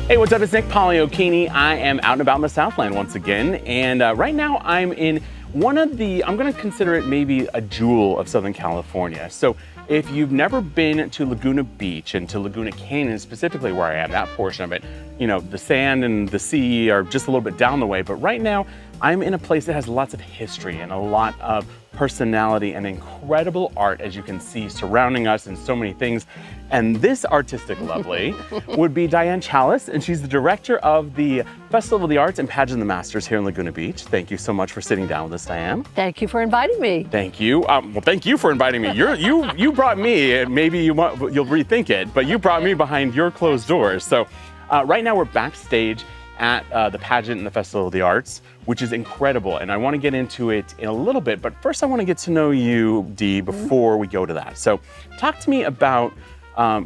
Hey, what's up? It's Nick Pagliochini. I am out and about in the Southland once again, and right now I'm in one of the, I'm going to consider it maybe a jewel of Southern California. So if you've never been to Laguna Beach and to Laguna Canyon, specifically where I am, that portion of it, you know, the sand and the sea are just a little bit down the way, but right now I'm in a place that has lots of history and a lot of personality and incredible art, as you can see, surrounding us and so many things. And this artistic lovely would be Diane Challis, and she's the director of the Festival of the Arts and Pageant of the Masters here in Laguna Beach. Thank you so much for sitting down with us, Diane. Thank you for inviting me. Thank you. Well, thank you for inviting me. You brought me. Maybe you'll rethink it, but you brought me behind your closed doors. So right now we're backstage at the Pageant and the Festival of the Arts, which is incredible. And I want to get into it in a little bit, but first I want to get to know you, Dee, before we go to that. So talk to me about,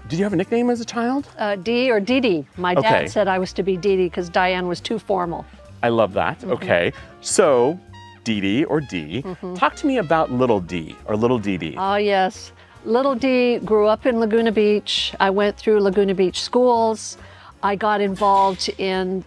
did you have a nickname as a child? Dee or Dee Dee. My dad said I was to be Dee Dee because Diane was too formal. I love that. Okay. So Dee Dee or Dee, talk to me about Little Dee or Little Dee Dee. Oh, yes. Little Dee grew up in Laguna Beach. I went through Laguna Beach schools. I got involved in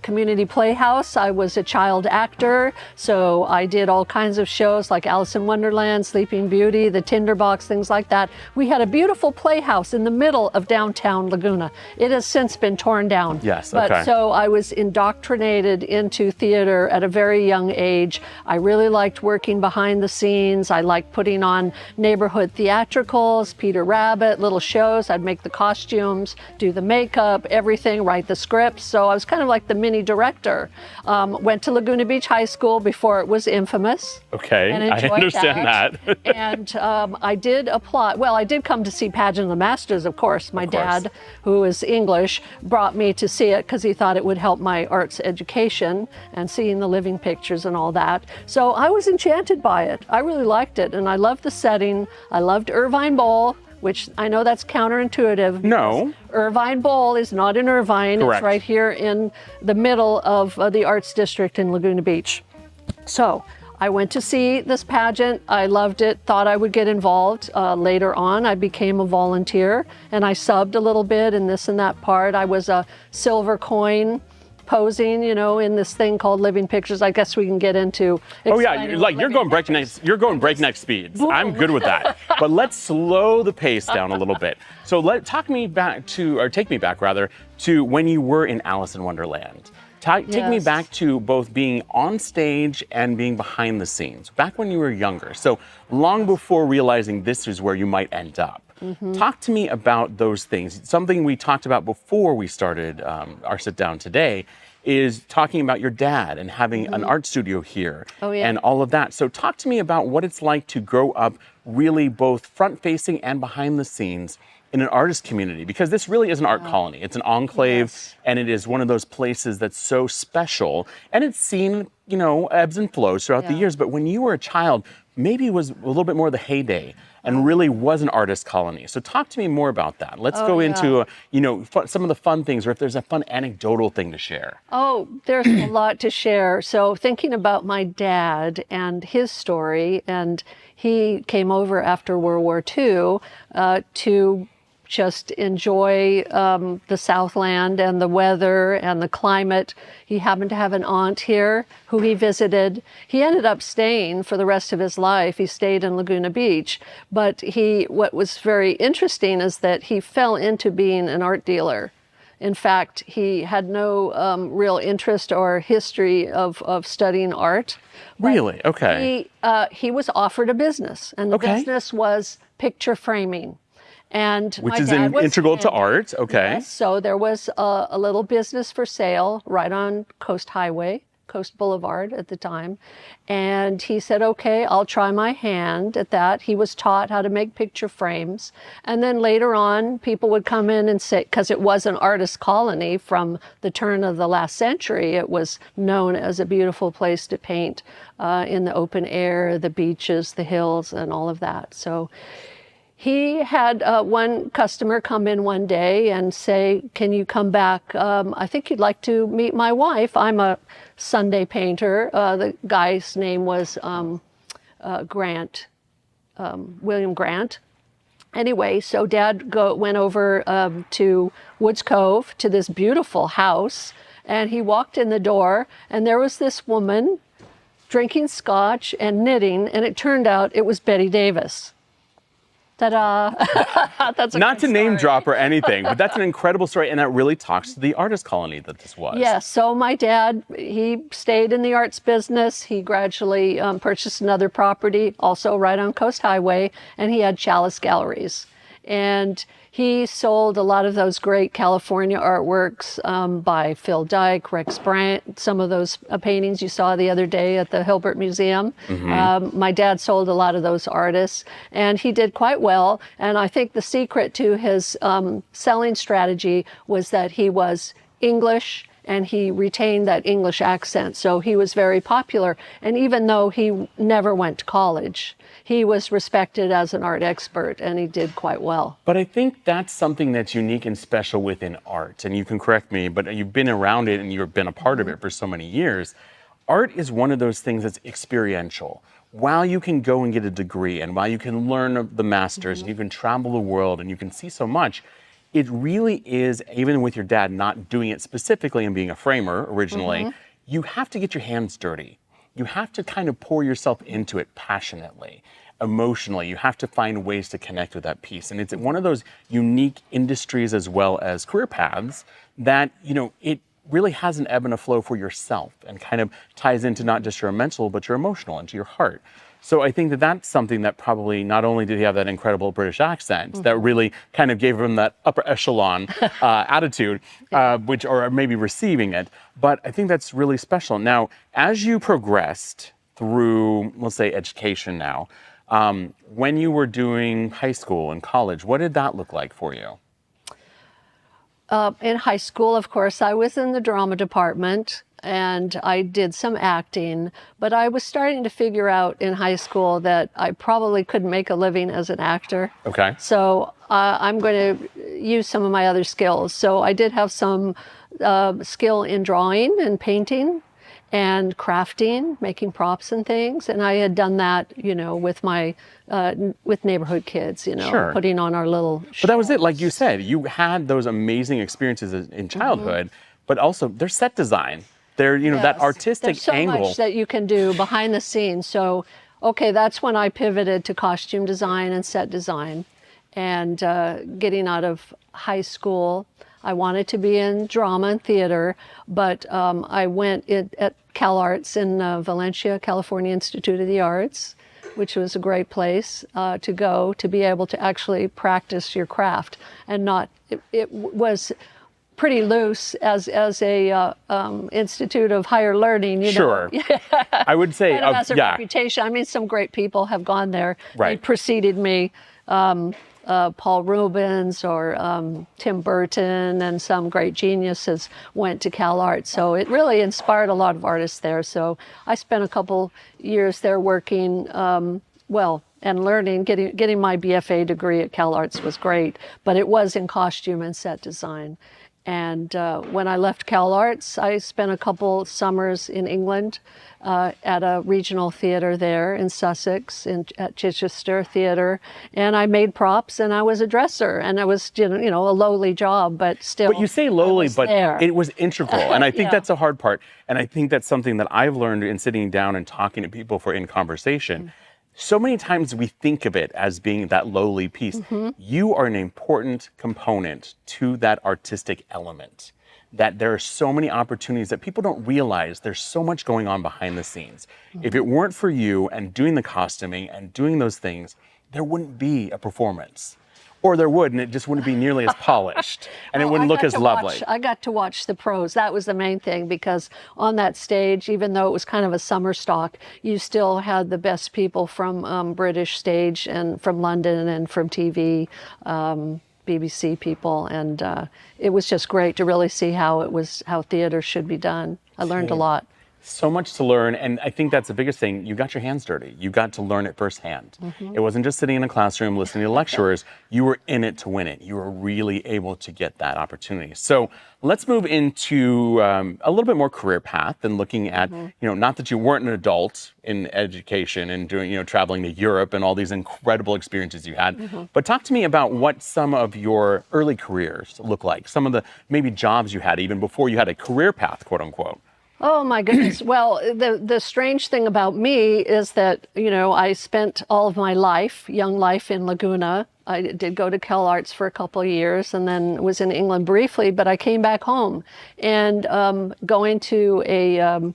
community playhouse. I was a child actor, so I did all kinds of shows like Alice in Wonderland, Sleeping Beauty, The Tinderbox, things like that. We had a beautiful playhouse in the middle of downtown Laguna. It has since been torn down. Yes, But so I was indoctrinated into theater at a very young age. I really liked working behind the scenes. I liked putting on neighborhood theatricals, Peter Rabbit, little shows. I'd make the costumes, do the makeup, everything, write the scripts. So I was kind of like the mini director. Went to Laguna Beach High School before it was infamous. Okay, and I understand that. And I did apply. Well, I did come to see Pageant of the Masters, of course. My dad, who is English, brought me to see it because he thought it would help my arts education and seeing the living pictures and all that. So I was enchanted by it. I really liked it, and I loved the setting. I loved Irvine Bowl, which I know that's counterintuitive. No. Irvine Bowl is not in Irvine. Correct. It's right here in the middle of the Arts District in Laguna Beach. So I went to see this pageant. I loved it, thought I would get involved. Later on, I became a volunteer, and I subbed a little bit in this and that part. I was a silver coin posing, you know, in this thing called Living Pictures. I guess we can get into. Oh yeah, you're going breakneck speeds. Boom. I'm good with that. But let's slow the pace down a little bit. So take me back to when you were in Alice in Wonderland. Take me back to both being on stage and being behind the scenes, back when you were younger. So long before realizing this is where you might end up. Talk to me about those things. Something we talked about before we started our sit down today is talking about your dad and having an art studio here and all of that. So talk to me about what it's like to grow up really both front facing and behind the scenes in an artist community, because this really is an art colony. It's an enclave, and it is one of those places that's so special, and it's seen, you know, ebbs and flows throughout the years. But when you were a child, maybe it was a little bit more of the heyday and really was an artist colony. So talk to me more about that. Let's go into, you know, some of the fun things, or if there's a fun anecdotal thing to share. Oh, there's a lot to share. So thinking about my dad and his story, and he came over after World War II to just enjoy the Southland and the weather and the climate. He happened to have an aunt here who he visited. He ended up staying for the rest of his life. He stayed in Laguna Beach, but what was very interesting is that he fell into being an art dealer. In fact, he had no real interest or history of studying art. Really? Okay. He was offered a business, and the business was picture framing. And which is integral to art. Okay. Yes, so there was a little business for sale right on Coast Boulevard at the time. And he said, okay, I'll try my hand at that. He was taught how to make picture frames. And then later on, people would come in and say, because it was an artist colony from the turn of the last century, it was known as a beautiful place to paint in the open air, the beaches, the hills, and all of that. So he had one customer come in one day and say, can you come back? I think you'd like to meet my wife. I'm a Sunday painter. The guy's name was Grant, William Grant. Anyway, so Dad went over to Woods Cove to this beautiful house, and he walked in the door, and there was this woman drinking scotch and knitting, and it turned out it was Betty Davis. Ta-da! That's a Not to good name story. drop or anything, but that's an incredible story, and that really talks to the artist colony that this was. Yes, so my dad, he stayed in the arts business. He gradually purchased another property, also right on Coast Highway, and he had Challis Galleries. And he sold a lot of those great California artworks by Phil Dike, Rex Bryant, some of those paintings you saw the other day at the Hilbert Museum. My dad sold a lot of those artists, and he did quite well. And I think the secret to his selling strategy was that he was English, and he retained that English accent. So he was very popular. And even though he never went to college, he was respected as an art expert, and he did quite well. But I think that's something that's unique and special within art. And you can correct me, but you've been around it and you've been a part of it for so many years. Art is one of those things that's experiential. While you can go and get a degree, and while you can learn the masters, and you can travel the world, and you can see so much, it really is, even with your dad not doing it specifically and being a framer originally, you have to get your hands dirty. You have to kind of pour yourself into it passionately, emotionally. You have to find ways to connect with that piece. And it's one of those unique industries as well as career paths that, you know, it really has an ebb and a flow for yourself and kind of ties into not just your mental, but your emotional, into your heart. So I think that that's something that probably not only did he have that incredible British accent that really kind of gave him that upper echelon attitude, which, or maybe receiving it, but I think that's really special. Now, as you progressed through, let's say, education now, when you were doing high school and college, what did that look like for you? In high school, of course, I was in the drama department, and I did some acting, but I was starting to figure out in high school that I probably couldn't make a living as an actor. Okay. So I'm going to use some of my other skills. So I did have some skill in drawing and painting and crafting, making props and things. And I had done that, you know, with my, with neighborhood kids, you know, Sure. putting on our little shows. But that was it. Like you said, you had those amazing experiences in childhood, but also there's set design. There, you know, that Yes. artistic There's so angle. much that you can do behind the scenes. So, okay, that's when I pivoted to costume design and set design. And getting out of high school, I wanted to be in drama and theater, but I went at CalArts in Valencia, California Institute of the Arts, which was a great place to go to be able to actually practice your craft and not, it was pretty loose as a institute of higher learning, you know. Sure. I would say, Kind of has a yeah. reputation. I mean, some great people have gone there. Right. They preceded me, Paul Rubens or Tim Burton, and some great geniuses went to CalArts. So it really inspired a lot of artists there. So I spent a couple years there working, and learning, getting my BFA degree at CalArts was great, but it was in costume and set design. And when I left CalArts, I spent a couple summers in England at a regional theater there in Sussex, at Chichester Theater, and I made props and I was a dresser, and I was, you know, a lowly job, but still. But you say lowly, but there. it was integral. And I think Yeah. that's the hard part. And I think that's something that I've learned in sitting down and talking to people in conversation. So many times we think of it as being that lowly piece. You are an important component to that artistic element. That there are so many opportunities that people don't realize there's so much going on behind the scenes. If it weren't for you and doing the costuming and doing those things, there wouldn't be a performance. Or there would, and it just wouldn't be nearly as polished, and it Well, wouldn't I look got as to lovely. I got to watch the pros. That was the main thing, because on that stage, even though it was kind of a summer stock, you still had the best people from British stage and from London and from TV, BBC people, and it was just great to really see how theater should be done. I learned a lot. So much to learn, and I think that's the biggest thing. You got your hands dirty. You got to learn it firsthand. It wasn't just sitting in a classroom listening to lecturers. You were in it to win it. You were really able to get that opportunity. So let's move into a little bit more career path and looking at, not that you weren't an adult in education and doing, traveling to Europe and all these incredible experiences you had, but talk to me about what some of your early careers look like. Some of the maybe jobs you had even before you had a career path, quote unquote. Oh my goodness. Well, the strange thing about me is that, I spent all of my life, young life in Laguna. I did go to CalArts for a couple of years and then was in England briefly, but I came back home and going to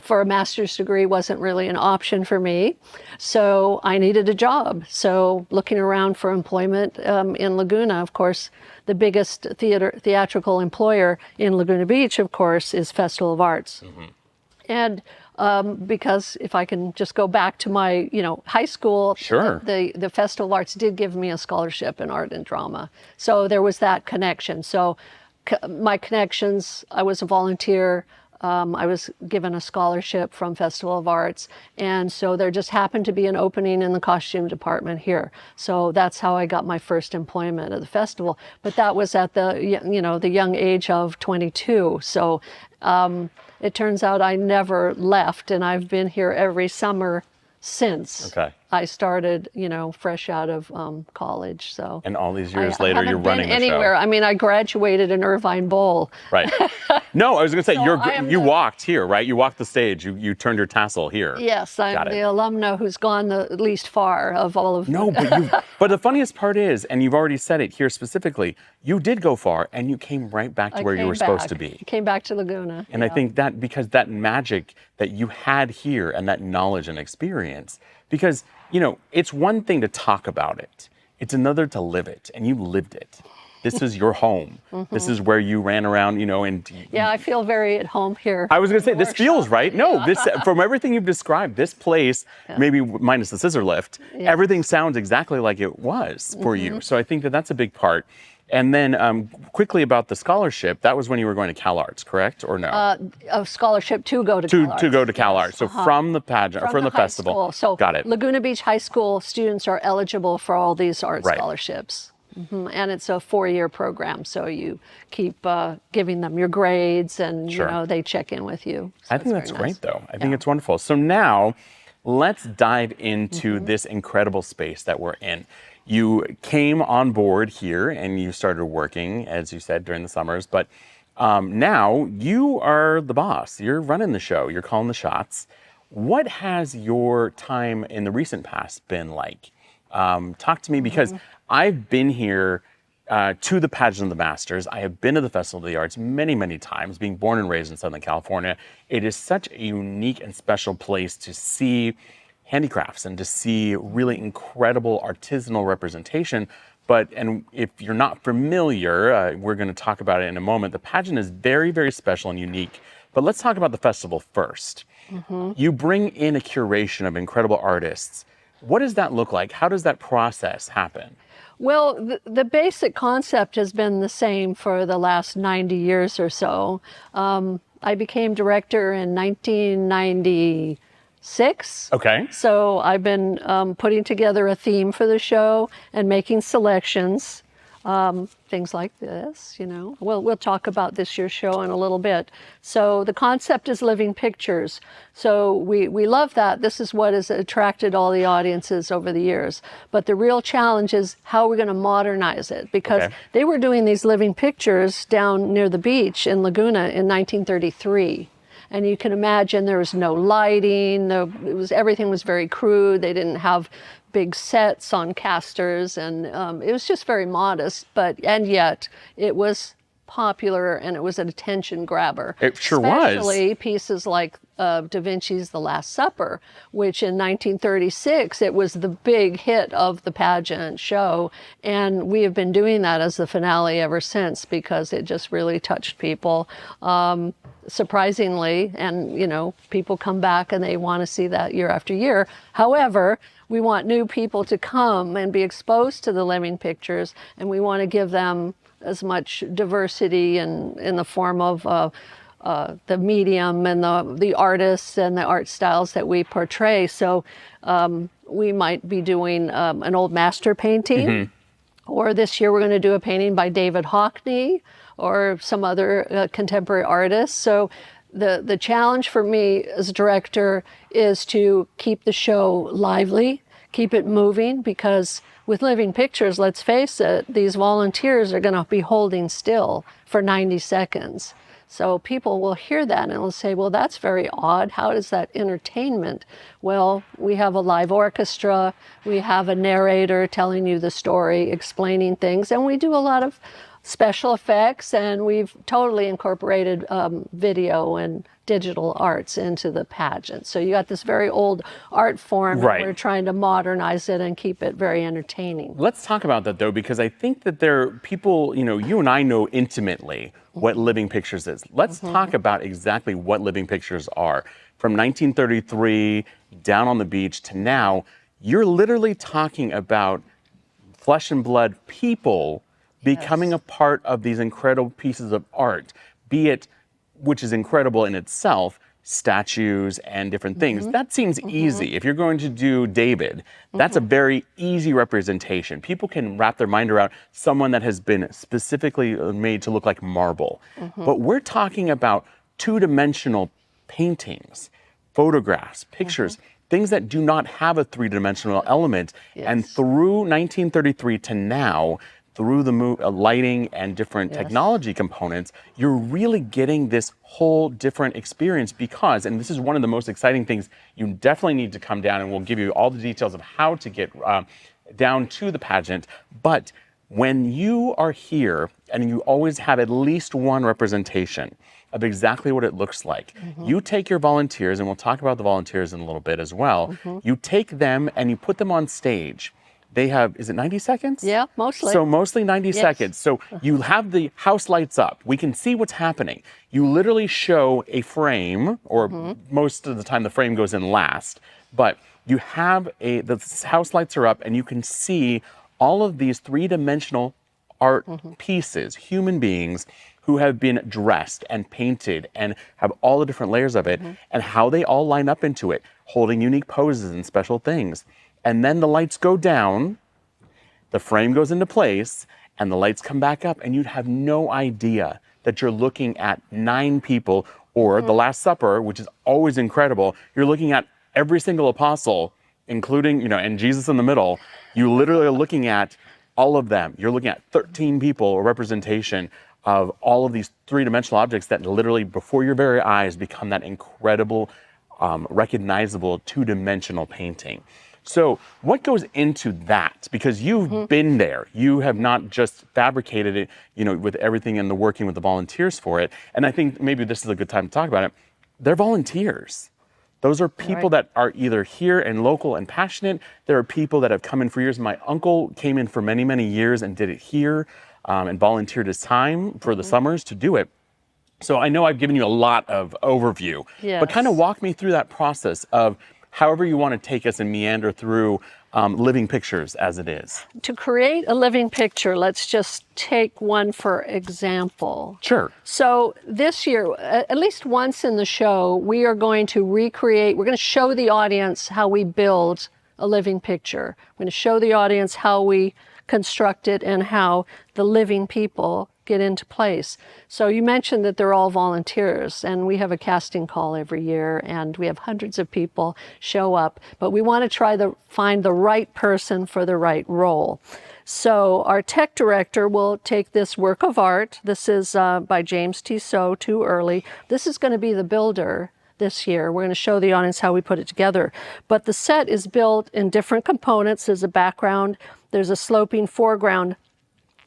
for a master's degree wasn't really an option for me. So I needed a job. So looking around for employment in Laguna, of course, the biggest theatrical employer in Laguna Beach, of course, is Festival of Arts. And because if I can just go back to my, high school, Sure. the Festival of Arts did give me a scholarship in art and drama. So there was that connection. So my connections, I was a volunteer. I was given a scholarship from Festival of Arts, and so there just happened to be an opening in the costume department here. So that's how I got my first employment at the festival. But that was at the the young age of 22. So it turns out I never left, and I've been here every summer since. Okay. I started, fresh out of college. So. And all these years I later, you're haven't running been the anywhere. show. I mean, I graduated in Irvine Bowl. Right. No, I was going to say, So you walked here, right? You walked the stage. You turned your tassel here. Yes, I'm the alumna who's gone the least far of all of No, but the funniest part is, and you've already said it here specifically, you did go far and you came right back to where you were supposed to be. Came back to Laguna. And I think that because that magic that you had here and that knowledge and experience, because, it's one thing to talk about it. It's another to live it, and you lived it. This is your home. This is where you ran around, and yeah, I feel very at home here. I was going to say, this feels right. No, this from everything you've described, this place, maybe minus the scissor lift, everything sounds exactly like it was for you. So I think that that's a big part. And then quickly about the scholarship, that was when you were going to CalArts, correct, or no? A scholarship to go to CalArts. To go to CalArts. So from the pageant, or from the festival. School. So got it. Laguna Beach High School students are eligible for all these art scholarships. And it's a 4-year program, so you keep giving them your grades, and they check in with you. So I think that's great, though. I think it's wonderful. So now, let's dive into this incredible space that we're in. You came on board here and you started working, as you said, during the summers, but now you are the boss. You're running the show. You're calling the shots. What has your time in the recent past been like? Talk to me, because I've been here to the Pageant of the Masters. I have been to the Festival of the Arts many, many times, being born and raised in Southern California. It is such a unique and special place to see handicrafts and to see really incredible artisanal representation. And if you're not familiar, we're going to talk about it in a moment. The pageant is very, very special and unique. But let's talk about the festival first. You bring in a curation of incredible artists. What does that look like? How does that process happen? Well, the basic concept has been the same for the last 90 years or so. I became director in 1996. Okay. So I've been putting together a theme for the show and making selections, things like this, We'll talk about this year's show in a little bit. So the concept is living pictures. So we love that. This is what has attracted all the audiences over the years. But the real challenge is how we're going to modernize it, because they were doing these living pictures down near the beach in Laguna in 1933. And you can imagine there was no lighting. Everything was very crude. They didn't have big sets on casters, and it was just very modest. And yet it was popular, and it was an attention grabber. It sure was. Especially pieces like Da Vinci's The Last Supper, which in 1936, it was the big hit of the pageant show. And we have been doing that as the finale ever since, because it just really touched people. Surprisingly, and people come back and they want to see that year after year. However, we want new people to come and be exposed to the living pictures, and we want to give them as much diversity in the form of the medium and the artists and the art styles that we portray. So we might be doing an old master painting, or this year we're going to do a painting by David Hockney or some other contemporary artist. So the challenge for me as a director is to keep the show lively, keep it moving, because with living pictures, let's face it, these volunteers are going to be holding still for 90 seconds. So people will hear that and will say, well, that's very odd. How is that entertainment? Well, we have a live orchestra, we have a narrator telling you the story, explaining things, and we do a lot of special effects, and we've totally incorporated video and digital arts into the pageant. So you got this very old art form, Right. and we're trying to modernize it and keep it very entertaining. Let's talk about that though, because I think that there are people, you and I know intimately what living pictures is. Let's talk about exactly what living pictures are. From 1933 down on the beach to now, you're literally talking about flesh and blood people becoming a part of these incredible pieces of art, be it, which is incredible in itself, statues and different things. That seems easy. If you're going to do David, that's a very easy representation. People can wrap their mind around someone that has been specifically made to look like marble. But we're talking about two-dimensional paintings, photographs, pictures, things that do not have a three-dimensional element. And through 1933 to now, through the lighting and different technology components, you're really getting this whole different experience because, and this is one of the most exciting things, you definitely need to come down and we'll give you all the details of how to get down to the pageant. But when you are here and you always have at least one representation of exactly what it looks like, you take your volunteers, and we'll talk about the volunteers in a little bit as well, you take them and you put them on stage. They have, is it 90 seconds? Yeah, mostly. So mostly 90 seconds. So you have the house lights up. We can see what's happening. You literally show a frame, or most of the time the frame goes in last, but you have the house lights are up and you can see all of these three-dimensional art pieces, human beings who have been dressed and painted and have all the different layers of it and how they all line up into it, holding unique poses and special things. And then the lights go down, the frame goes into place, and the lights come back up, and you'd have no idea that you're looking at 9 people, or the Last Supper, which is always incredible. You're looking at every single apostle, including, and Jesus in the middle. You literally are looking at all of them. You're looking at 13 people, a representation of all of these three-dimensional objects that literally, before your very eyes, become that incredible, recognizable two-dimensional painting. So what goes into that? Because you've been there. You have not just fabricated it, with everything and the working with the volunteers for it. And I think maybe this is a good time to talk about it. They're volunteers. Those are people that are either here and local and passionate. There are people that have come in for years. My uncle came in for many, many years and did it here and volunteered his time for the summers to do it. So I know I've given you a lot of overview, but kind of walk me through that process of however you want to take us and meander through living pictures as it is. To create a living picture, let's just take one for example. Sure. So this year, at least once in the show, we are going to we're going to show the audience how we build a living picture. We're going to show the audience how we construct it and how the living people get into place. So you mentioned that they're all volunteers, and we have a casting call every year, and we have hundreds of people show up, but we want to try to find the right person for the right role. So our tech director will take this work of art. This is by James Tissot, Too Early. This is going to be the builder this year. We're going to show the audience how we put it together. But the set is built in different components. There's a background, there's a sloping foreground,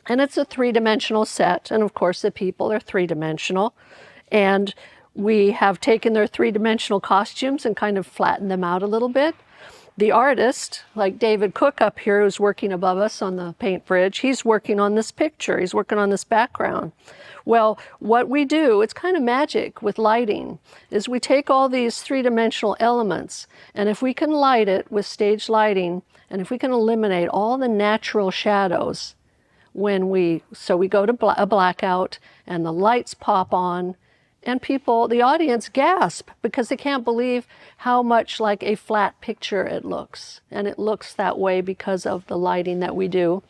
and it's a three-dimensional set. And of course, the people are three-dimensional. And we have taken their three-dimensional costumes and kind of flattened them out a little bit. The artist, like David Cook up here, who's working above us on the paint bridge, he's working on this picture. He's working on this background. Well, what we do, it's kind of magic with lighting, is we take all these three-dimensional elements, and if we can light it with stage lighting, and if we can eliminate all the natural shadows, so we go to a blackout, and the lights pop on, and people, the audience, gasp because they can't believe how much like a flat picture it looks. And it looks that way because of the lighting that we do.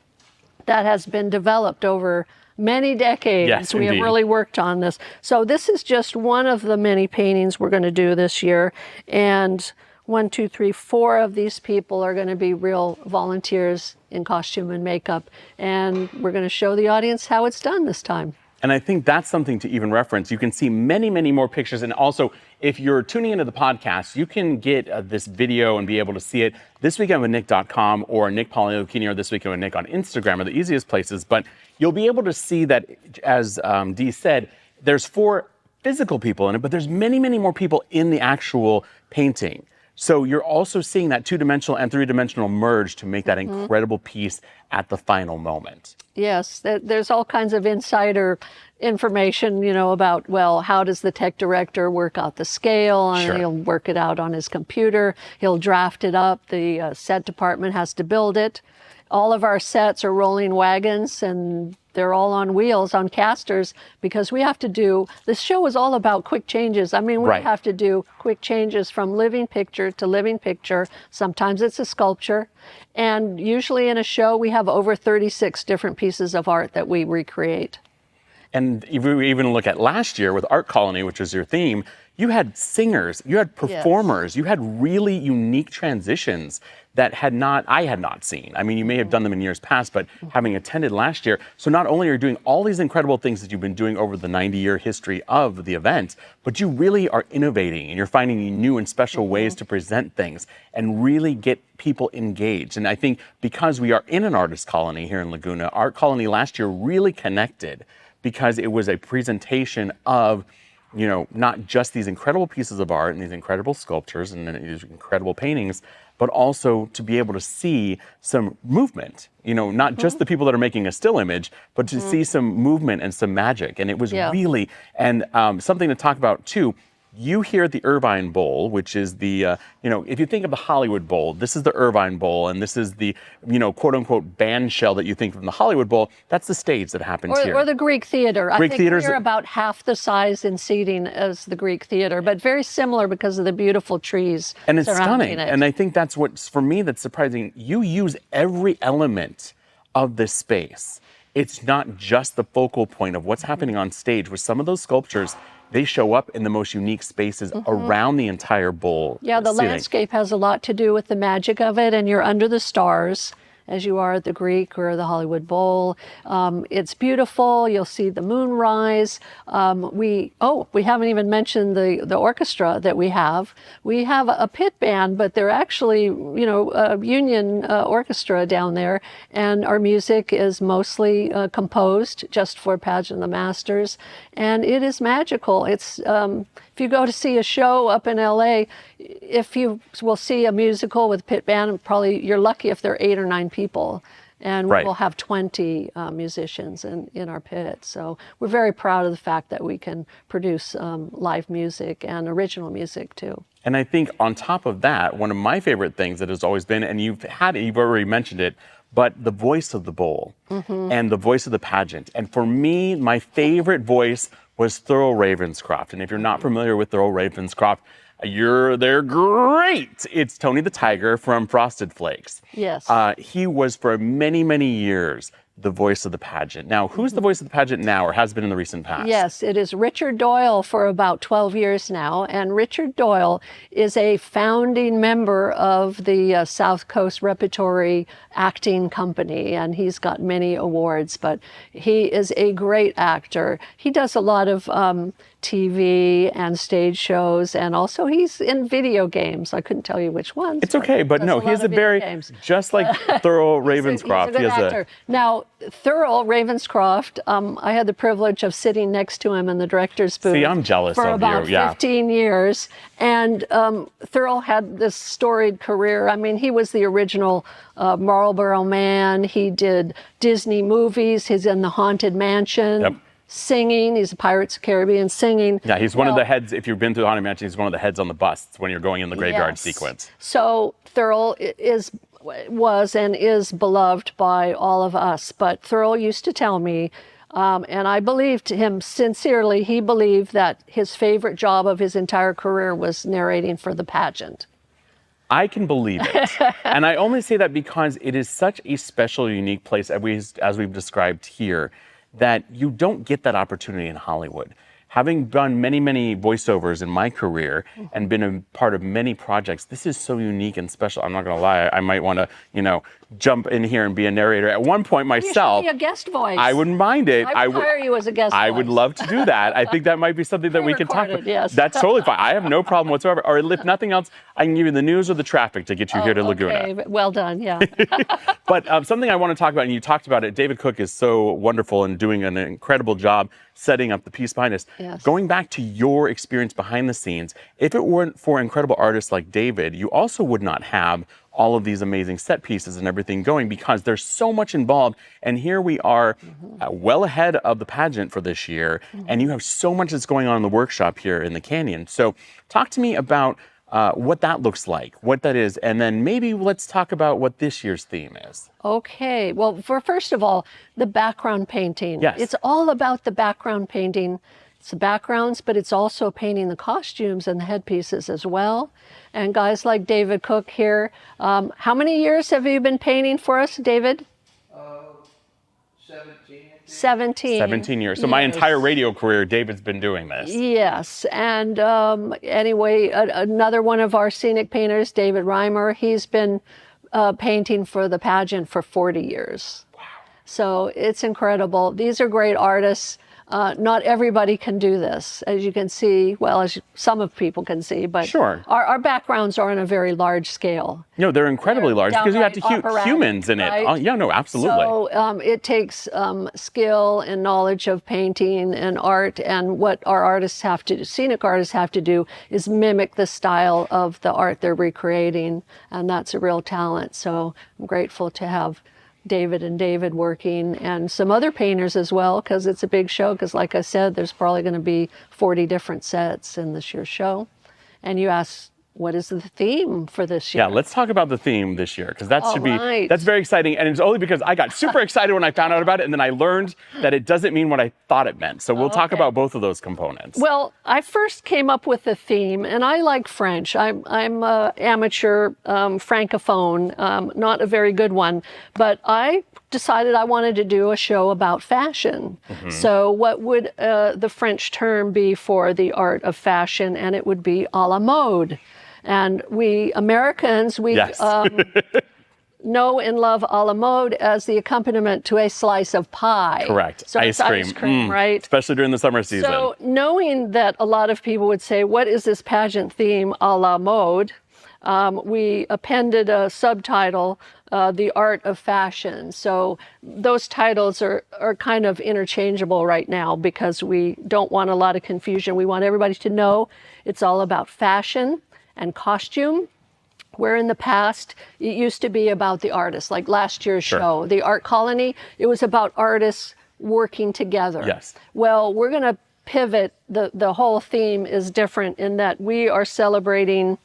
That has been developed over many decades. Yes, we have indeed. really worked on this. So this is just one of the many paintings we're going to do this year. And 1, 2, 3, 4 of these people are going to be real volunteers in costume and makeup. And we're going to show the audience how it's done this time. And I think that's something to even reference. You can see many, many more pictures. And also, if you're tuning into the podcast, you can get this video and be able to see it thisweekendwithnick.com or Nick Pagliochini or This Weekend with Nick on Instagram are the easiest places. But you'll be able to see that, as Dee said, there's 4 physical people in it, but there's many, many more people in the actual painting. So you're also seeing that 2-dimensional and 3-dimensional merge to make that incredible piece at the final moment. Yes, there's all kinds of insider information, about, well, how does the tech director work out the scale? And Sure. he'll work it out on his computer. He'll draft it up. The set department has to build it. All of our sets are rolling wagons, and they're all on wheels, on casters, because we have to do, this show is all about quick changes. I mean, we Right. have to do quick changes from living picture to living picture. Sometimes it's a sculpture. And usually in a show, we have over 36 different pieces of art that we recreate. And if we even look at last year with Art Colony, which was your theme, you had singers, you had performers, you had really unique transitions that I had not seen. I mean, you may have done them in years past, but having attended last year, so not only are you doing all these incredible things that you've been doing over the 90-year history of the event, but you really are innovating and you're finding new and special ways to present things and really get people engaged. And I think because we are in an artist colony here in Laguna, Art Colony last year really connected because it was a presentation of, not just these incredible pieces of art and these incredible sculptures and these incredible paintings, but also to be able to see some movement, not just the people that are making a still image, but to see some movement and some magic. And it was really, and something to talk about too, you hear the Irvine Bowl, which is the, if you think of the Hollywood Bowl, this is the Irvine Bowl, and this is the, quote unquote band shell that you think from the Hollywood Bowl. That's the stage that happens here. Or the Greek Theater. Greek I think Theater's we're about half the size in seating as the Greek Theater, but very similar because of the beautiful trees and it's surrounding stunning. it. And I think that's what's, for me, that's surprising. You use every element of this space. It's not just the focal point of what's happening on stage. With some of those sculptures, they show up in the most unique spaces around the entire bowl. Yeah, the seating. landscape has a lot to do with the magic of it, and you're under the stars as you are at the Greek or the Hollywood Bowl. It's beautiful. You'll see the moon rise. We haven't even mentioned the orchestra that we have. We have a pit band, but they're actually, a union orchestra down there, and our music is mostly composed just for Pageant of the Masters, and it is magical. It's if you go to see a show up in LA, if you will see a musical with pit band, probably you're lucky if there are 8 or 9 people. And Right. we'll have 20 musicians in our pit. So we're very proud of the fact that we can produce live music and original music too. And I think on top of that, one of my favorite things that has always been, and you've already mentioned it, but the voice of the bowl and the voice of the pageant. And for me, my favorite voice was Thurl Ravenscroft. And if you're not familiar with Thurl Ravenscroft, they're great. It's Tony the Tiger from Frosted Flakes. Yes. He was for many, many years the voice of the pageant. Now, who's the voice of the pageant now, or has been in the recent past? Yes, it is Richard Doyle for about 12 years now. And Richard Doyle is a founding member of the South Coast Repertory Acting Company, and he's got many awards, but he is a great actor. He does a lot of TV and stage shows, and also he's in video games. I couldn't tell you which ones. It's okay, but no, he's a very, just like Thurl Ravenscroft. He's a good actor. Now, Thurl Ravenscroft, I had the privilege of sitting next to him in the director's booth. See, I'm jealous for of about you. Yeah. 15 years. And Thurl had this storied career. I mean, he was the original Marlboro Man. He did Disney movies. He's in The Haunted Mansion. Yep. Singing. He's a Pirates of the Caribbean singing. Yeah, he's one of the heads. If you've been to the Haunted Mansion, he's one of the heads on the busts when you're going in the graveyard sequence. So Thurl was and is beloved by all of us. But Thurl used to tell me, And I believed him sincerely. He believed that his favorite job of his entire career was narrating for the pageant. I can believe it. And I only say that because it is such a special, unique place, as we've described here, that you don't get that opportunity in Hollywood. Having done many, many voiceovers in my career and been a part of many projects, this is so unique and special. I'm not going to lie. I might want to, jump in here and be a narrator at one point myself. You should be a guest voice. I wouldn't mind it. I would hire you as a guest voice. I would love to do that. I think that might be something that we can talk about. Yes. That's totally fine. I have no problem whatsoever. Or if nothing else, I can give you the news or the traffic to get you here to Laguna. Okay. Well done, yeah. But something I want to talk about, and you talked about it, David Cook is so wonderful and doing an incredible job setting up the piece behind us. Yes. Going back to your experience behind the scenes, if it weren't for incredible artists like David, you also would not have all of these amazing set pieces and everything going, because there's so much involved. And here we are well ahead of the pageant for this year, and you have so much that's going on in the workshop here in the Canyon. So talk to me about what that looks like, what that is, and then maybe let's talk about what this year's theme is. Okay, well, first of all, the background painting. Yes. It's all about the background painting. It's the backgrounds, but it's also painting the costumes and the headpieces as well. And guys like David Cook here, how many years have you been painting for us, David? 17. 17. 17 years. So my entire radio career, David's been doing this. Yes, and anyway, another one of our scenic painters, David Reimer, he's been painting for the pageant for 40 years. Wow. So it's incredible. These are great artists. Not everybody can do this, as you can see, well, as some of people can see, but Sure. our backgrounds are on a very large scale. No, they're incredibly large because you have to downright humans in it. operatic, Oh, yeah, no, absolutely. So it takes skill and knowledge of painting and art, and what our artists have to do, scenic artists have to do, is mimic the style of the art they're recreating, and that's a real talent. So I'm grateful to have David and David working, and some other painters as well, because it's a big show, because like I said, there's probably going to be 40 different sets in this year's show. And you asked, what is the theme for this year? Yeah, let's talk about the theme this year, because that should right. that's very exciting. And it's only because I got super excited when I found out about it, and then I learned that it doesn't mean what I thought it meant. So we'll talk about both of those components. Well, I first came up with the theme, and I like French. I'm an amateur francophone, not a very good one, but I decided I wanted to do a show about fashion. So what would the French term be for the art of fashion? And it would be à la mode. And we Americans, we Yes. know and love à la mode as the accompaniment to a slice of pie. Correct. So Ice it's cream. ice cream, right? Especially during the summer season. So knowing that a lot of people would say, what is this pageant theme à la mode? We appended a subtitle, The Art of Fashion. So those titles are kind of interchangeable right now, because we don't want a lot of confusion. We want everybody to know it's all about fashion and costume, where in the past it used to be about the artists, like last year's show, the Art Colony, it was about artists working together. Yes. Well, we're going to pivot. The whole theme is different in that we are celebrating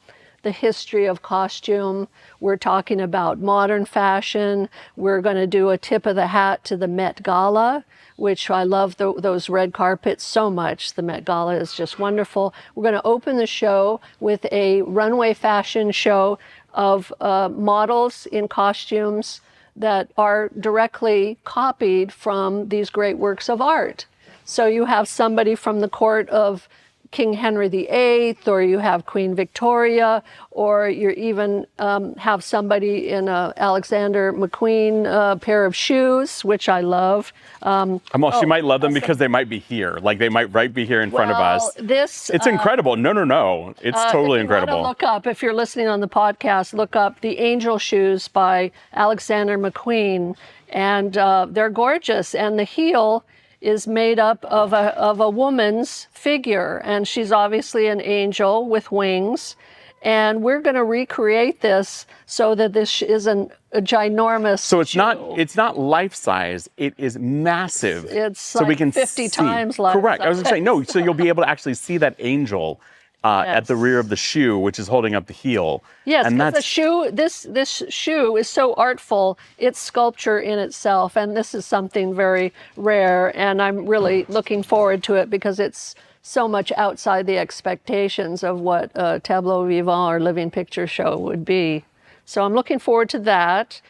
the history of costume. We're talking about modern fashion. We're going to do a tip of the hat to the Met Gala, which I love those red carpets so much. The Met Gala is just wonderful. We're going to open the show with a runway fashion show of models in costumes that are directly copied from these great works of art. So you have somebody from the court of King Henry VIII, or you have Queen Victoria, or you even have somebody in a Alexander McQueen pair of shoes, which I love. She might love them because they might be here. Like they might be here in front of us. It's incredible. No. It's totally incredible. Look up, if you're listening on the podcast, look up The Angel Shoes by Alexander McQueen. And they're gorgeous. And the heel is made up of a woman's figure, and she's obviously an angel with wings. And we're going to recreate this so that this is a ginormous. So it's shoe. not life size. It is massive. It's so like we can 50 see. times life Correct. size. I was going to say no. So you'll be able to actually see that angel at the rear of the shoe, which is holding up the heel. Yes, and because the shoe, this shoe is so artful. It's sculpture in itself, and this is something very rare. And I'm really looking forward to it because it's so much outside the expectations of what a tableau vivant or living picture show would be. So I'm looking forward to that,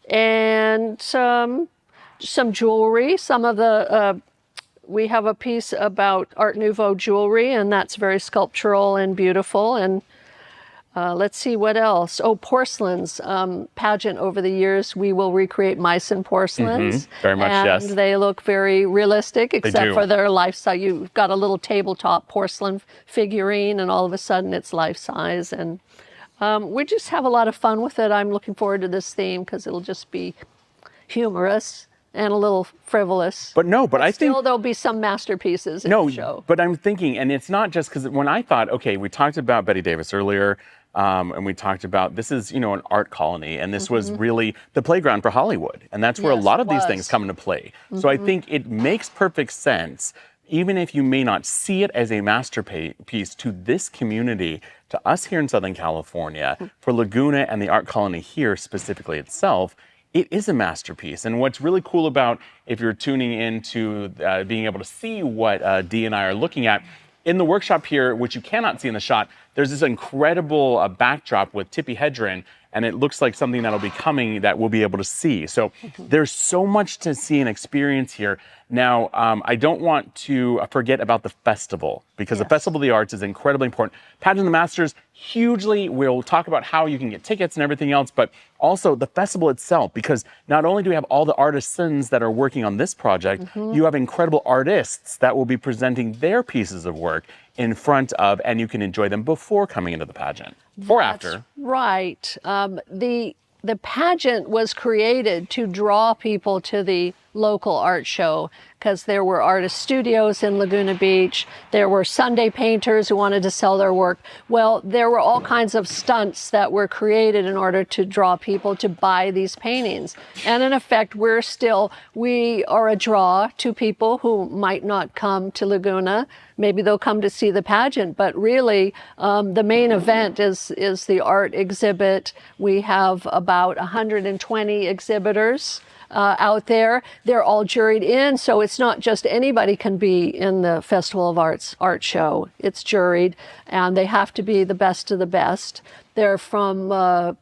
and some jewelry. Some of the we have a piece about Art Nouveau jewelry, and that's very sculptural and beautiful. And let's see what else. Oh, porcelains. Pageant over the years, we will recreate Meissen porcelains. Very much, and yes. They look very realistic, except for their life size. You've got a little tabletop porcelain figurine, and all of a sudden it's life size. And we just have a lot of fun with it. I'm looking forward to this theme because it'll just be humorous and a little frivolous. But I think still there'll be some masterpieces in the show. But I'm thinking, and it's not just because when I thought, okay, we talked about Bette Davis earlier, and we talked about this is, an art colony, and this was really the playground for Hollywood, and that's where a lot of these things come into play. So I think it makes perfect sense, even if you may not see it as a masterpiece to this community, to us here in Southern California, for Laguna and the art colony here specifically itself. It is a masterpiece. And what's really cool about, if you're tuning in to being able to see what Dee and I are looking at, in the workshop here, which you cannot see in the shot, there's this incredible backdrop with Tippi Hedren, and it looks like something that'll be coming that we'll be able to see. So there's so much to see and experience here. Now, I don't want to forget about the festival, because the Festival of the Arts is incredibly important. Pageant of the Masters, hugely, we'll talk about how you can get tickets and everything else, but also the festival itself, because not only do we have all the artisans that are working on this project, you have incredible artists that will be presenting their pieces of work in front of, and you can enjoy them before coming into the pageant or after. Right. The pageant was created to draw people to the local art show, because there were artist studios in Laguna Beach. There were Sunday painters who wanted to sell their work. Well, there were all kinds of stunts that were created in order to draw people to buy these paintings. And in effect, we are a draw to people who might not come to Laguna. Maybe they'll come to see the pageant, but really the main event is the art exhibit. We have about 120 exhibitors out there. They're all juried in, so it's not just anybody can be in the Festival of Arts art show. It's juried, and they have to be the best of the best. They're from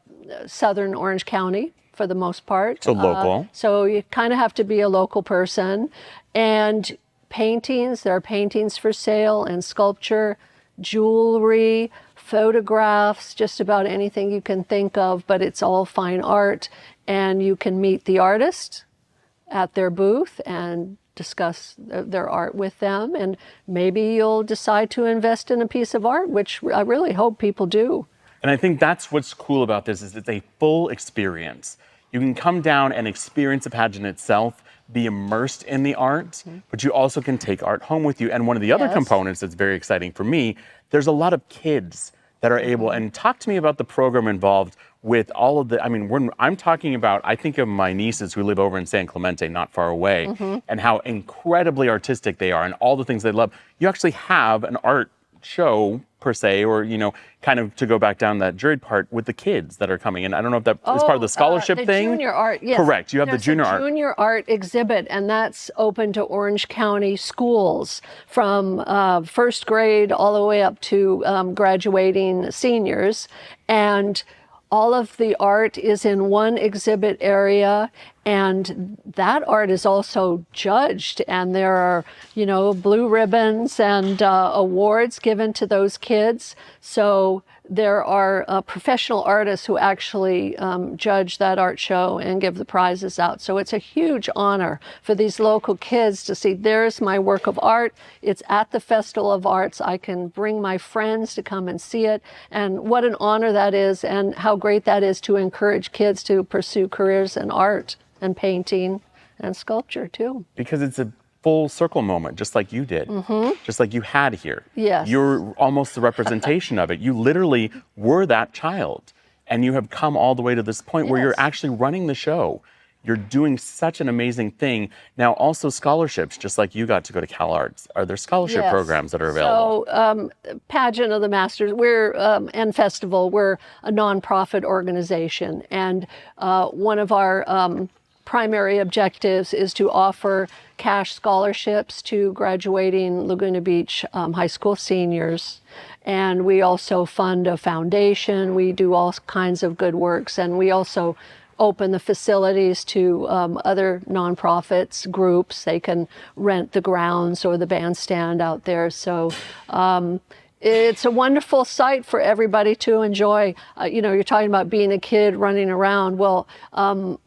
Southern Orange County for the most part. So local. So you kind of have to be a local person. And paintings, there are paintings for sale, and sculpture, jewelry, photographs, just about anything you can think of, but it's all fine art. And you can meet the artist at their booth and discuss their art with them. And maybe you'll decide to invest in a piece of art, which I really hope people do. And I think that's what's cool about this, is it's a full experience. You can come down and experience the pageant itself, be immersed in the art, but you also can take art home with you. And one of the other components that's very exciting for me, there's a lot of kids that are able, and talk to me about the program involved with all of the, when I'm talking about, I think of my nieces who live over in San Clemente, not far away, and how incredibly artistic they are and all the things they love. You actually have an art show per se, or, kind of to go back down that juried part with the kids that are coming. And I don't know if that is part of the scholarship thing. Junior art, yes. Correct, you have the junior art. Junior art exhibit, and that's open to Orange County schools from first grade all the way up to graduating seniors. And all of the art is in one exhibit area, and that art is also judged, and there are, blue ribbons and awards given to those kids. So there are professional artists who actually judge that art show and give the prizes out. So it's a huge honor for these local kids to see, there's my work of art. It's at the Festival of Arts. I can bring my friends to come and see it. And what an honor that is, and how great that is to encourage kids to pursue careers in art and painting and sculpture too. Because it's a full circle moment, just like you did, just like you had here. Yes. You're almost the representation of it. You literally were that child, and you have come all the way to this point where you're actually running the show. You're doing such an amazing thing. Now, also scholarships, just like you got to go to Cal Arts. Are there scholarship programs that are available? So, Pageant of the Masters, and Festival, we're a nonprofit organization. And one of our primary objectives is to offer cash scholarships to graduating Laguna Beach high school seniors. And we also fund a foundation. We do all kinds of good works. And we also open the facilities to other nonprofits, groups. They can rent the grounds or the bandstand out there. So it's a wonderful site for everybody to enjoy. You're talking about being a kid running around. Well,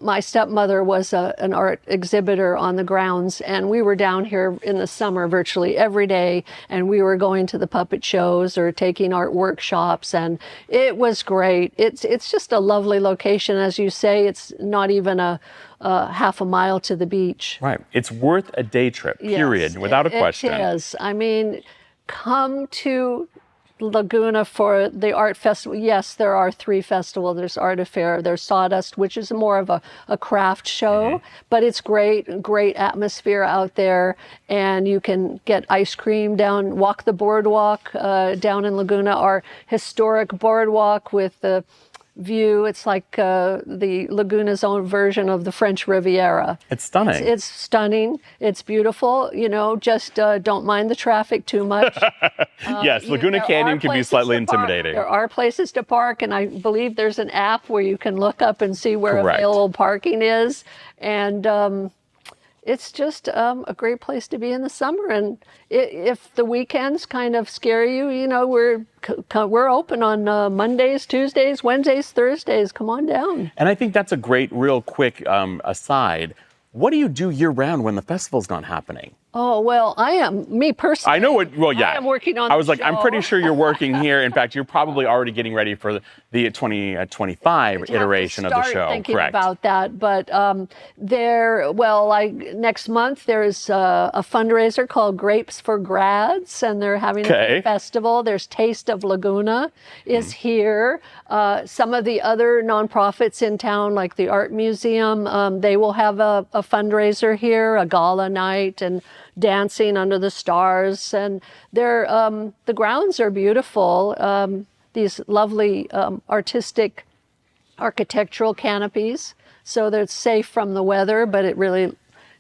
my stepmother was an art exhibitor on the grounds, and we were down here in the summer virtually every day, and we were going to the puppet shows or taking art workshops, and it was great. It's just a lovely location. As you say, it's not even a half a mile to the beach. Right. It's worth a day trip, period, Yes, without a question. It is. I mean, come to Laguna for the art festival. Yes, there are 3 festivals. There's Art Affair, there's Sawdust, which is more of a craft show, but it's great atmosphere out there. And you can get ice cream walk the boardwalk down in Laguna, our historic boardwalk with the view. It's like the Laguna's own version of the French Riviera. It's stunning. It's stunning. It's beautiful. Just don't mind the traffic too much. Yes, Laguna Canyon can be slightly intimidating. There are places to park, and I believe there's an app where you can look up and see where Correct. available parking is. And it's just a great place to be in the summer. And if the weekends kind of scare you, we're open on Mondays, Tuesdays, Wednesdays, Thursdays. Come on down. And I think that's a great, real quick aside. What do you do year round when the festival's not happening? Oh, well, me personally. I know what, well, yeah. I am working on I was the like, I'm show. pretty sure you're working here. In fact, you're probably already getting ready for the 2025 iteration of the show. Thinking Correct. about that, but next month there's a fundraiser called Grapes for Grads, and they're having a festival. There's Taste of Laguna is here. Some of the other nonprofits in town, like the Art Museum, they will have a fundraiser here, a gala night, and dancing under the stars. And the grounds are beautiful. These lovely artistic architectural canopies, so that it's safe from the weather, but it really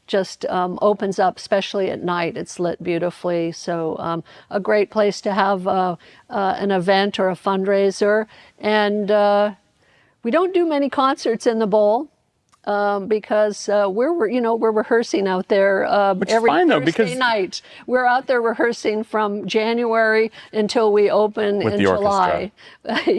just opens up, especially at night. It's lit beautifully. So a great place to have an event or a fundraiser. And we don't do many concerts in the bowl. Because we're rehearsing out there every Thursday night. We're out there rehearsing from January until we open in July.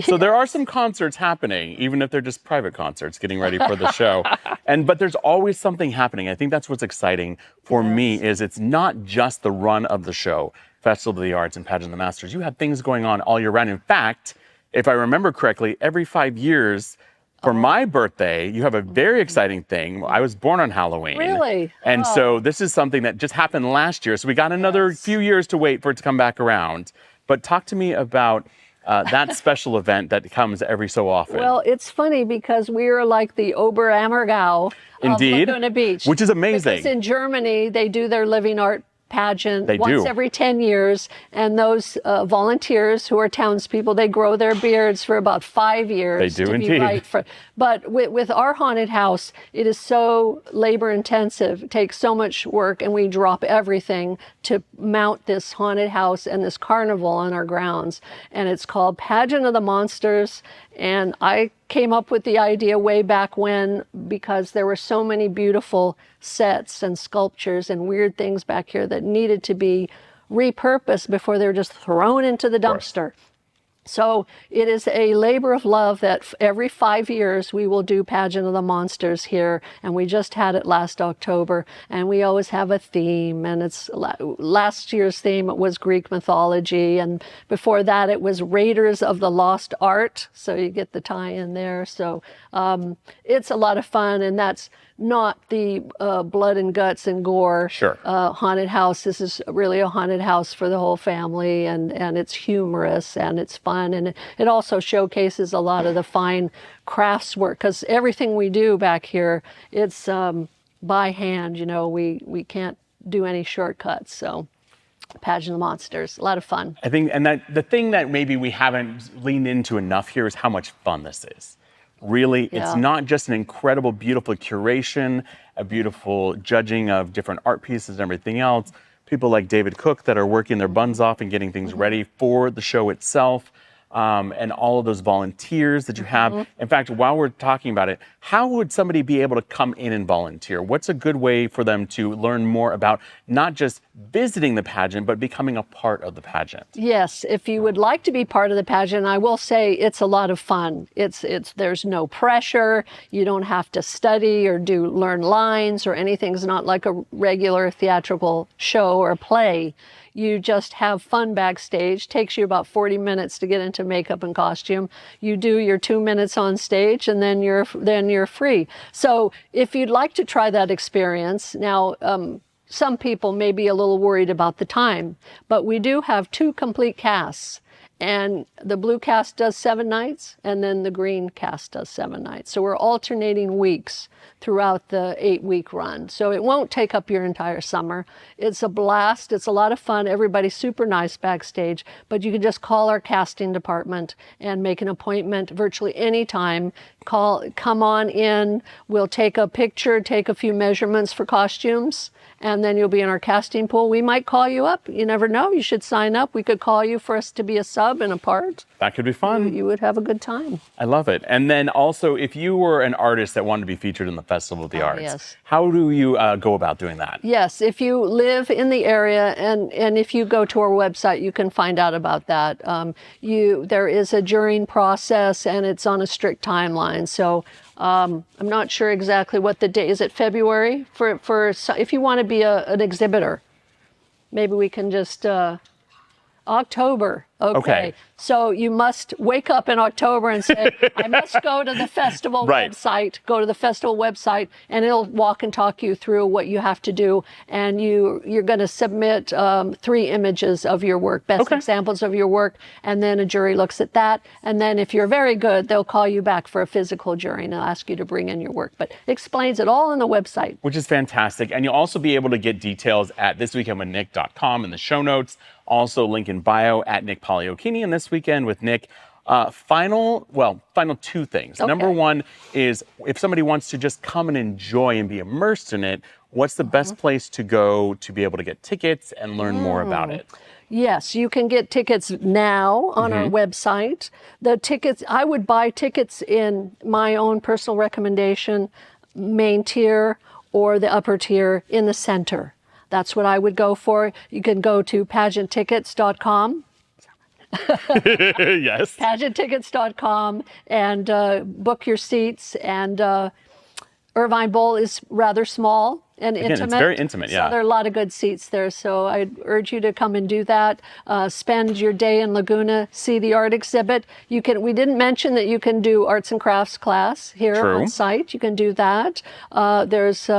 So there are some concerts happening, even if they're just private concerts, getting ready for the show. But there's always something happening. I think that's what's exciting for me is it's not just the run of the show, Festival of the Arts and Pageant of the Masters. You have things going on all year round. In fact, if I remember correctly, every 5 years, for my birthday, you have a very exciting thing. I was born on Halloween. Really? And so this is something that just happened last year. So we got another few years to wait for it to come back around. But talk to me about that special event that comes every so often. Well, it's funny because we are like the Oberammergau of Laguna Beach. Which is amazing. Because in Germany, they do their living art pageant once every 10 years, and those volunteers who are townspeople, they grow their beards for about 5 years. They do indeed. But with our haunted house, it is so labor intensive, it takes so much work, and we drop everything to mount this haunted house and this carnival on our grounds. And it's called Pageant of the Monsters. And I came up with the idea way back when, because there were so many beautiful sets and sculptures and weird things back here that needed to be repurposed before they were just thrown into the dumpster. So it is a labor of love that every 5 years we will do Pageant of the Monsters here, and we just had it last October, and we always have a theme, and it's last year's theme was Greek mythology, and before that it was Raiders of the Lost Art, so you get the tie in there. So it's a lot of fun, and that's not the blood and guts and gore Sure. haunted house. This is really a haunted house for the whole family, and it's humorous and it's fun, and it also showcases a lot of the fine crafts work, because everything we do back here, it's by hand. We can't do any shortcuts. So Pageant of Monsters, a lot of fun. I think, and that the thing that maybe we haven't leaned into enough here is how much fun this is. Really, it's Yeah. not just an incredible, beautiful curation, a beautiful judging of different art pieces and everything else. People like David Cook that are working their buns off and getting things ready for the show itself. And all of those volunteers that you have. In fact, while we're talking about it, how would somebody be able to come in and volunteer? What's a good way for them to learn more about not just visiting the pageant, but becoming a part of the pageant? Yes, if you would like to be part of the pageant, I will say it's a lot of fun. There's no pressure. You don't have to study or learn lines or anything. It's not like a regular theatrical show or play. You just have fun backstage. Takes you about 40 minutes to get into makeup and costume. You do your 2 minutes on stage, and then you're free. So if you'd like to try that experience, now some people may be a little worried about the time, but we do have 2 complete casts. And the blue cast does 7 nights, and then the green cast does 7 nights. So we're alternating weeks throughout the 8-week run. So it won't take up your entire summer. It's a blast. It's a lot of fun. Everybody's super nice backstage, but you can just call our casting department and make an appointment virtually any time. Come on in. We'll take a picture, take a few measurements for costumes, and then you'll be in our casting pool. We might call you up. You never know. You should sign up. We could call you for us to be a sub and a part. That could be fun. You would have a good time. I love it. And then also, if you were an artist that wanted to be featured in the Festival of the Arts, yes. how do you go about doing that? Yes, if you live in the area and if you go to our website, you can find out about that. There is a jurying process, and it's on a strict timeline. So I'm not sure exactly what the date is. It February if you want to be an exhibitor? Maybe we can just October. Okay. So you must wake up in October and say, I must go to the festival website, go to the festival website, and it'll walk and talk you through what you have to do. And you're going to submit 3 images of your work, best examples of your work, and then a jury looks at that. And then if you're very good, they'll call you back for a physical jury and they'll ask you to bring in your work. But it explains it all on the website. Which is fantastic. And you'll also be able to get details at thisweekendwithnick.com in the show notes. Also link in bio at Nick Pagliochini. And this weekend with Nick, final 2 things. Okay. Number 1 is if somebody wants to just come and enjoy and be immersed in it, what's the best place to go to be able to get tickets and learn more about it? Yes, you can get tickets now on our website. The tickets, I would buy tickets in my own personal recommendation, main tier or the upper tier in the center. That's what I would go for. You can go to pageanttickets.com. Yes. Pageanttickets.com and book your seats. And Irvine Bowl is rather small and intimate. It's very intimate, yeah. So there are a lot of good seats there. So I'd urge you to come and do that. Spend your day in Laguna, see the art exhibit. We didn't mention that you can do arts and crafts class here on site. You can do that. There's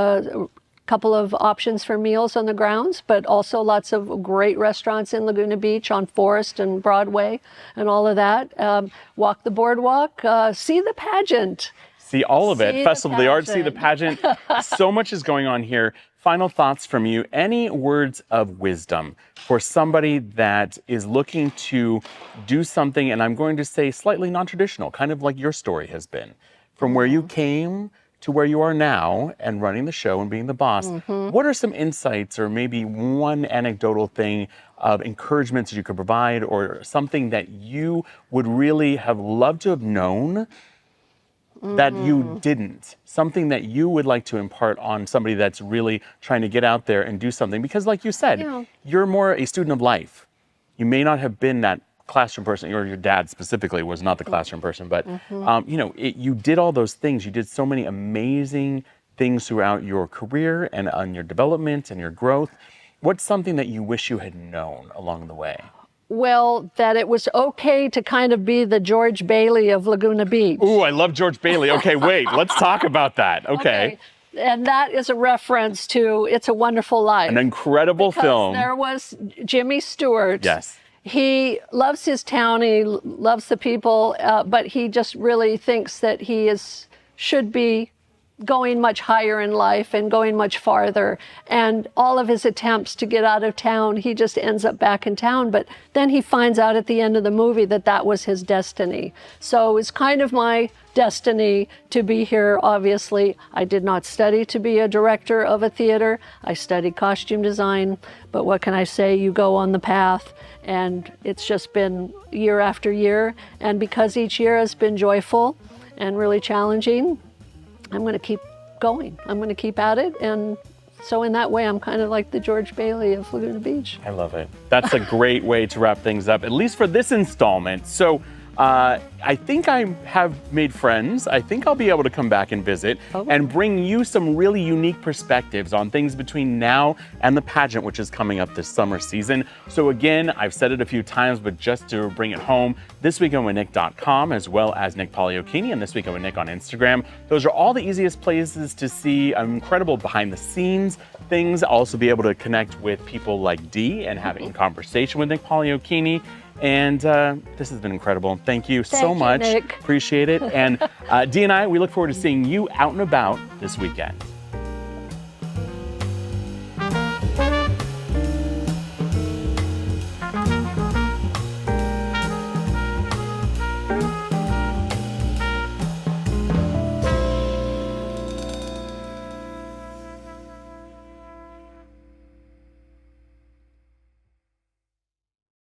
couple of options for meals on the grounds, but also lots of great restaurants in Laguna Beach on Forest and Broadway and all of that. Walk the boardwalk, see the pageant. See all of it. Festival of the Arts, see the pageant. So much is going on here. Final thoughts from you. Any words of wisdom for somebody that is looking to do something, and I'm going to say slightly non-traditional, kind of like your story has been, from where you came to where you are now and running the show and being the boss. What are some insights or maybe one anecdotal thing of encouragement that you could provide, or something that you would really have loved to have known that you didn't? Something that you would like to impart on somebody that's really trying to get out there and do something? Because like you said, you're more a student of life. You may not have been that classroom person, or your dad specifically was not the classroom person, but you did all those things. You did so many amazing things throughout your career and on your development and your growth. What's something that you wish you had known along the way? Well, that it was okay to kind of be the George Bailey of Laguna Beach. Ooh, I love George Bailey. Okay, wait, let's talk about that. Okay. And that is a reference to It's a Wonderful Life. An incredible Because film. there was Jimmy Stewart. Yes. He loves his town, he loves the people, but he just really thinks that should be going much higher in life and going much farther. And all of his attempts to get out of town, he just ends up back in town. But then he finds out at the end of the movie that that was his destiny. So it's kind of my destiny to be here. Obviously, I did not study to be a director of a theater. I studied costume design. But what can I say? You go on the path. And it's just been year after year. And because each year has been joyful and really challenging, I'm going to keep going. I'm going to keep at it. And so in that way, I'm kind of like the George Bailey of Laguna Beach. I love it. That's a great way to wrap things up, at least for this installment. So I think I have made friends. I think I'll be able to come back and visit and bring you some really unique perspectives on things between now and the pageant, which is coming up this summer season. So again, I've said it a few times, but just to bring it home, thisweekonwithnick.com, as well as Nick Pagliochini and This Weekend with Nick on Instagram. Those are all the easiest places to see incredible behind the scenes things. Also be able to connect with people like Dee and have a conversation with Nick Pagliochini. And this has been incredible. Thank you so much. Nick. Appreciate it. And Dee and I, we look forward to seeing you out and about this weekend.